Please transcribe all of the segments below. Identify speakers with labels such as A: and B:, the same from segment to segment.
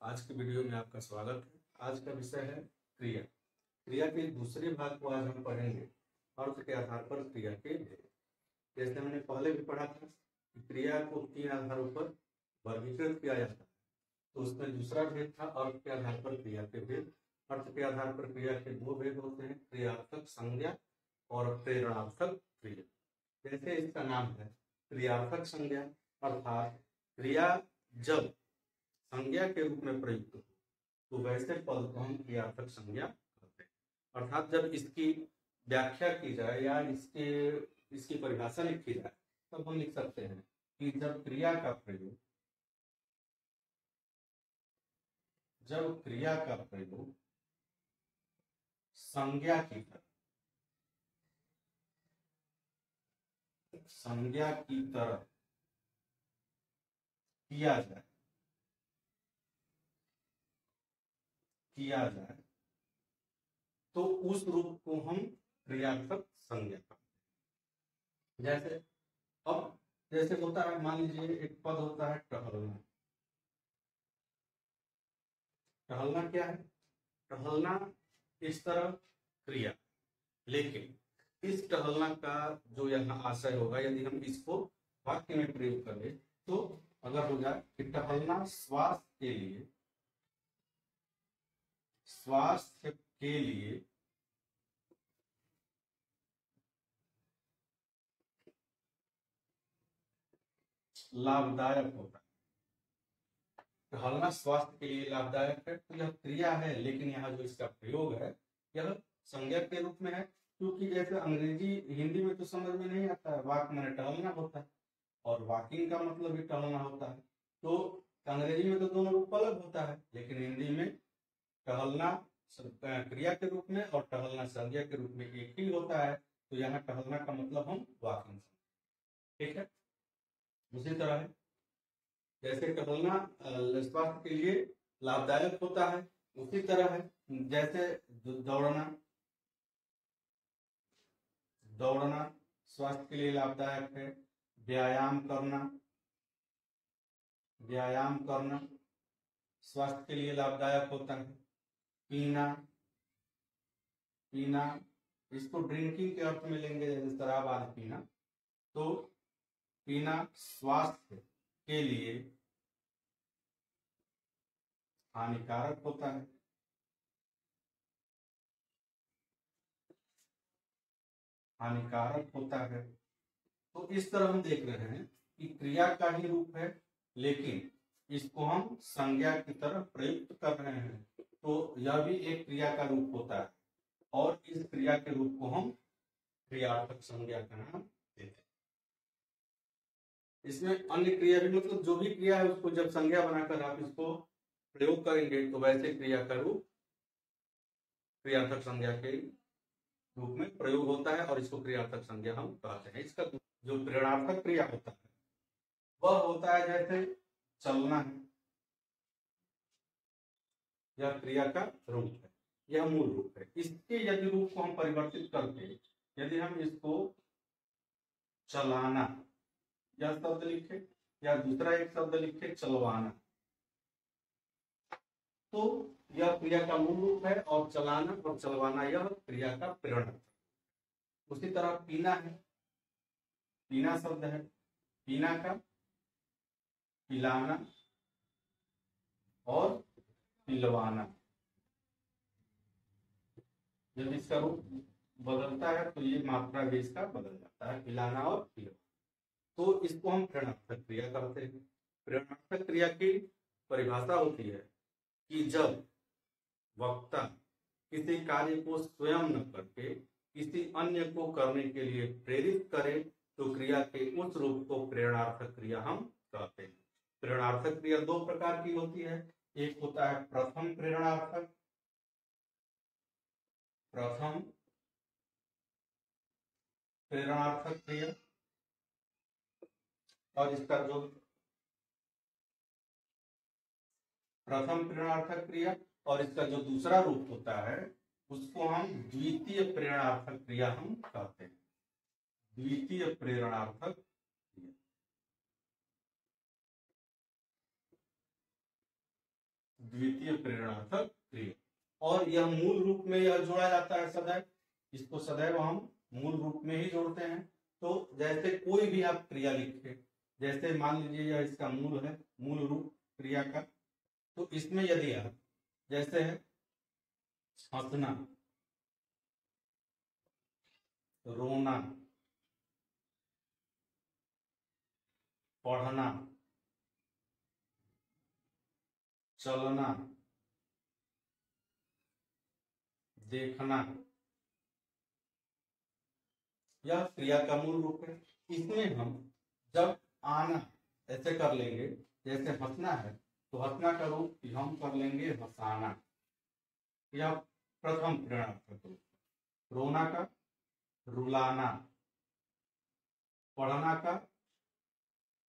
A: आज के वीडियो में आपका स्वागत है। आज का विषय है क्रिया। क्रिया के दूसरे भाग को आज हम पढ़ेंगे, अर्थ के आधार पर क्रिया के भेद। जैसे हमने पहले भी पढ़ा था कि क्रिया को 3 आधारों पर वर्गीकृत किया जाता है, तो उसमें दूसरा भेद था अर्थ के आधार पर क्रिया के भेद। अर्थ के आधार पर क्रिया के 2 भेद होते हैं, क्रियार्थक संज्ञा और प्रेरणार्थक क्रिया। जैसे इसका नाम है क्रियार्थक संज्ञा, अर्थात क्रिया जब संज्ञा के रूप में प्रयुक्त हो तो वैसे पद को हम क्रियार्थक संज्ञा कहते हैं। अर्थात जब इसकी व्याख्या की जाए या इसकी परिभाषा लिखी जाए तब हम लिख सकते हैं कि जब क्रिया का प्रयोग संज्ञा की तरह किया जाए तो उस रूप को हम क्रियार्थक संज्ञा कहते हैं। जैसे होता है, मान लीजिए एक पद होता है टहलना। टहलना क्या है? टहलना इस तरह क्रिया, लेकिन इस टहलना का जो यहाँ आशय होगा, यदि हम इसको वाक्य में प्रयोग करें तो अगर हो जाए कि टहलना स्वास्थ्य के लिए लाभदायक होता है। टहलना स्वास्थ्य के लिए लाभदायक है, तो यह क्रिया है, लेकिन यहाँ जो इसका प्रयोग है यह संज्ञा के रूप में है, क्योंकि जैसे अंग्रेजी हिंदी में तो समझ में नहीं आता है, वॉक माने टहलना होता है और वॉकिंग का मतलब भी टहलना होता है। तो अंग्रेजी में तो दोनों रूप अलग होता है, लेकिन हिंदी में टहलना क्रिया के रूप में और टहलना संज्ञा के रूप में एक ही होता है। तो यहाँ टहलना का मतलब हम वॉकिंग, ठीक है। उसी तरह है, जैसे टहलना स्वास्थ्य के लिए लाभदायक होता है, उसी तरह है जैसे दौड़ना स्वास्थ्य के लिए लाभदायक है। व्यायाम करना स्वास्थ्य के लिए लाभदायक होता है। पीना इसको ड्रिंकिंग के अर्थ में लेंगे, जैसे शराब आदि पीना, तो पीना स्वास्थ्य के लिए हानिकारक होता है। तो इस तरह हम देख रहे हैं कि क्रिया का ही रूप है, लेकिन इसको हम संज्ञा की तरफ प्रयुक्त कर रहे हैं, तो यह भी एक क्रिया का रूप होता है और इस क्रिया के रूप को हम क्रियार्थक संज्ञा का नाम देते हैं। इसमें अन्य क्रिया भी, मतलब जो भी क्रिया है उसको जब संज्ञा बनाकर आप इसको प्रयोग करेंगे तो वैसे क्रिया का रूप क्रियार्थक संज्ञा के रूप में प्रयोग होता है और इसको क्रियार्थक संज्ञा हम कहते हैं। इसका जो प्रेरणार्थक क्रिया होता है वह होता है जैसे चलना है, यह क्रिया का रूप है, यह मूल रूप है। इसके यदि रूप को हम परिवर्तित करके यदि हम इसको चलाना यह शब्द लिखे या दूसरा एक शब्द लिखे चलवाना, तो यह क्रिया का मूल रूप है और चलाना और चलवाना यह क्रिया का प्रेरणार्थक। उसी तरह पीना है, पीना शब्द है, पीना का पिलाना और पिलवाना, जब इसका रूप बदलता है तो ये मात्रा भी इसका बदल जाता है, पिलाना और पिलवाना। तो इसको हम प्रेरणार्थक क्रिया कहते हैं। प्रेरणार्थक क्रिया की परिभाषा होती है कि जब वक्ता किसी कार्य को स्वयं न करके किसी अन्य को करने के लिए प्रेरित करे तो क्रिया के उस रूप को प्रेरणार्थक क्रिया हम कहते हैं। प्रेरणार्थक क्रिया 2 प्रकार की होती है। एक होता है प्रथम प्रेरणार्थक क्रिया, और इसका जो प्रथम प्रेरणार्थक क्रिया और इसका जो दूसरा रूप होता है उसको हम द्वितीय प्रेरणार्थक क्रिया हम कहते हैं। द्वितीय प्रेरणार्थक क्रिया, द्वितीय प्रेरणार्थक क्रिया। और यह मूल रूप में यह जोड़ा जाता है सदैव, इसको सदैव हम मूल रूप में ही जोड़ते हैं। तो जैसे कोई भी आप क्रिया लिखे, जैसे मान लीजिए यह इसका मूल है, मूल रूप क्रिया का, तो इसमें यदि आप जैसे है हंसना, रोना, पढ़ना, चलना, देखना, यह क्रिया का मूल रूप है। इसमें हम जब आना ऐसे कर लेंगे, जैसे हंसना है तो हंसना का रूप हम कर लेंगे हंसाना, यह प्रथम प्रेरणार्थक रूप। रोना का रुलाना, पढ़ना का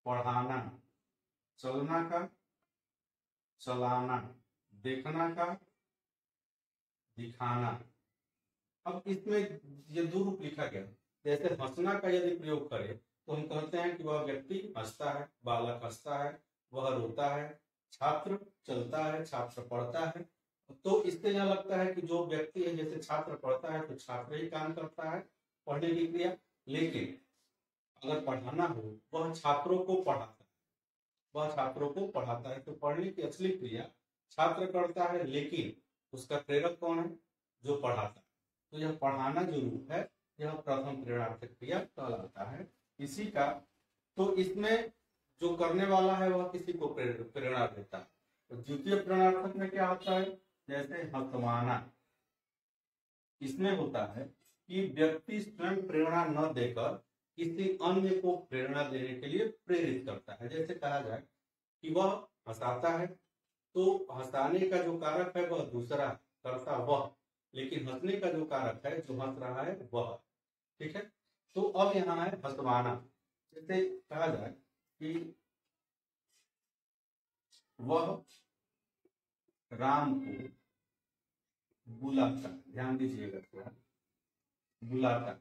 A: पढ़ाना, चलना का चलाना, देखना का दिखाना। अब इसमें ये दो रूप लिखा गया। जैसे हंसना का यदि प्रयोग करें तो हम कहते हैं कि वह व्यक्ति हंसता है, बालक हंसता है, वह रोता है, छात्र चलता है, छात्र पढ़ता है। तो इससे यह लगता है कि जो व्यक्ति है, जैसे छात्र पढ़ता है तो छात्र ही काम करता है, पढ़ने की क्रिया। लेकिन अगर पढ़ाना हो, वह छात्रों को पढ़ाता है, वह छात्रों को पढ़ाता है। तो पढ़ने की असली क्रिया छात्र करता है, लेकिन उसका प्रेरक कौन है? जो पढ़ाता है। तो यह पढ़ाना जो रूप है, यह प्रथम प्रेरणार्थक क्रिया कहलाता है। इसी का तो इसमें जो करने वाला है वह किसी को प्रेरणा देता है। तो द्वितीय प्रेरणार्थक में क्या होता है? जैसे हंसवाना, इसमें होता है कि व्यक्ति स्वयं प्रेरणा न देकर किसी अन्य को प्रेरणा देने के लिए प्रेरित करता है। जैसे कहा जाए कि वह हंसाता है, तो हंसाने का जो कारक है वह दूसरा करता वह, लेकिन हंसने का जो कारक है, जो हंस रहा है वह। ठीक है। तो अब यहाँ है हंसवाना। जैसे कहा जाए कि वह राम को बुलाता, ध्यान दीजिएगा थोड़ा, बुलाता।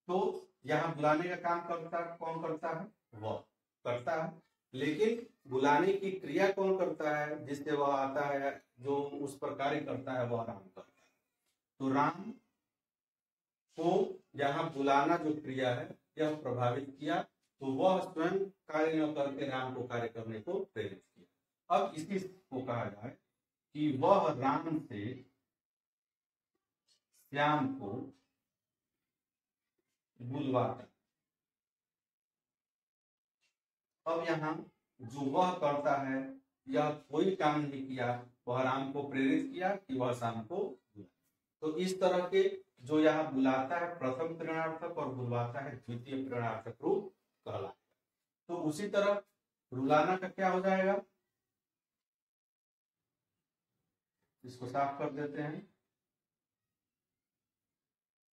A: तो यहाँ बुलाने का काम करता कौन करता है? वह करता है। लेकिन बुलाने की क्रिया कौन करता है? जिससे वह आता है, जो उस पर कार्य करता है, वह राम करता है। तो राम को यहाँ बुलाना जो क्रिया है, यह प्रभावित किया, तो वह स्वयं कार्य न करके राम को कार्य करने को प्रेरित किया। अब इसी को कहा जाए कि वह राम से श्याम को बुलवाता। अब यहाँ जो वह करता है, यह कोई काम नहीं किया, वह राम को प्रेरित किया कि वह श्याम को बुलाए। तो इस तरह के जो यहाँ बुलाता है प्रथम प्रेरणार्थक और बुलवाता है द्वितीय प्रेरणार्थक रूप कहलाता है। तो उसी तरह रुलाना का क्या हो जाएगा? इसको साफ कर देते हैं।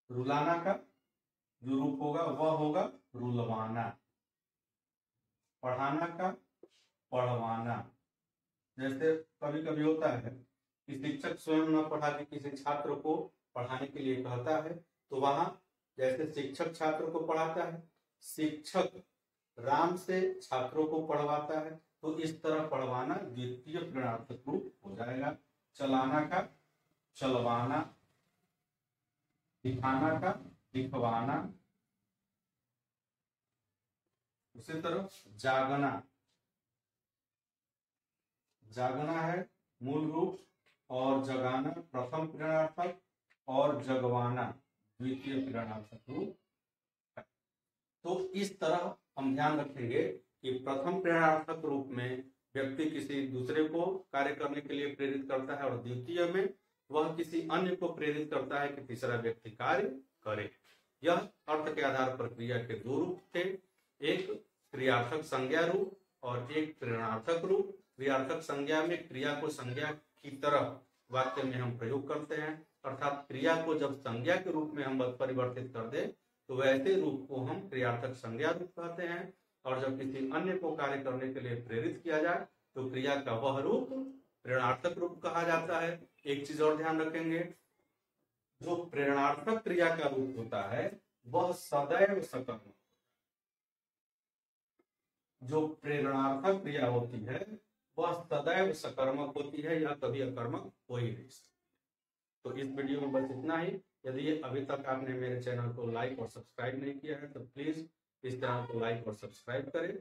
A: रुलाना का जो रूप होगा वह होगा रुलवाना। पढ़ाना का पढ़वाना। जैसे कभी कभी होता है कि शिक्षक स्वयं न पढ़ा के किसी छात्र को पढ़ाने के लिए कहता है, तो वहां जैसे शिक्षक छात्र को पढ़ाता है, शिक्षक राम से छात्रों को पढ़वाता है, तो इस तरह पढ़वाना द्वितीय प्रेरणार्थक रूप हो जाएगा। चलाना का चलवाना, दिखाना का दिखवाना। उसी तरह जागना, जागना है मूल रूप, और जगाना प्रथम प्रेरणार्थक, और जगवाना द्वितीय प्रेरणार्थक रूप। तो इस तरह हम ध्यान रखेंगे कि प्रथम प्रेरणार्थक रूप में व्यक्ति किसी दूसरे को कार्य करने के लिए प्रेरित करता है, और द्वितीय में वह किसी अन्य को प्रेरित करता है कि तीसरा व्यक्ति कार्य करे। यह अर्थ के आधार पर क्रिया के दो रूप थे, एक क्रियार्थक संज्ञा रूप और एक प्रेरणार्थक रूप। क्रियार्थक संज्ञा में क्रिया को संज्ञा की तरह वाक्य में हम प्रयोग करते हैं, अर्थात क्रिया को जब संज्ञा के रूप में हम परिवर्तित कर दे तो वैसे रूप को हम क्रियार्थक संज्ञा रूप कहते हैं। और जब किसी अन्य को कार्य करने के लिए प्रेरित किया जाए तो क्रिया का वह रूप प्रेरणार्थक रूप कहा जाता है। एक चीज और ध्यान रखेंगे, जो प्रेरणार्थक क्रिया का रूप होता है वह सदैव सकर्मक। जो प्रेरणार्थक क्रिया होती है वह सदैव सकर्मक होती है या कभी अकर्मक हो ही नहीं सकती। तो इस वीडियो में बस इतना ही। यदि अभी तक आपने मेरे चैनल को लाइक और सब्सक्राइब नहीं किया है तो प्लीज इस चैनल को लाइक और सब्सक्राइब करें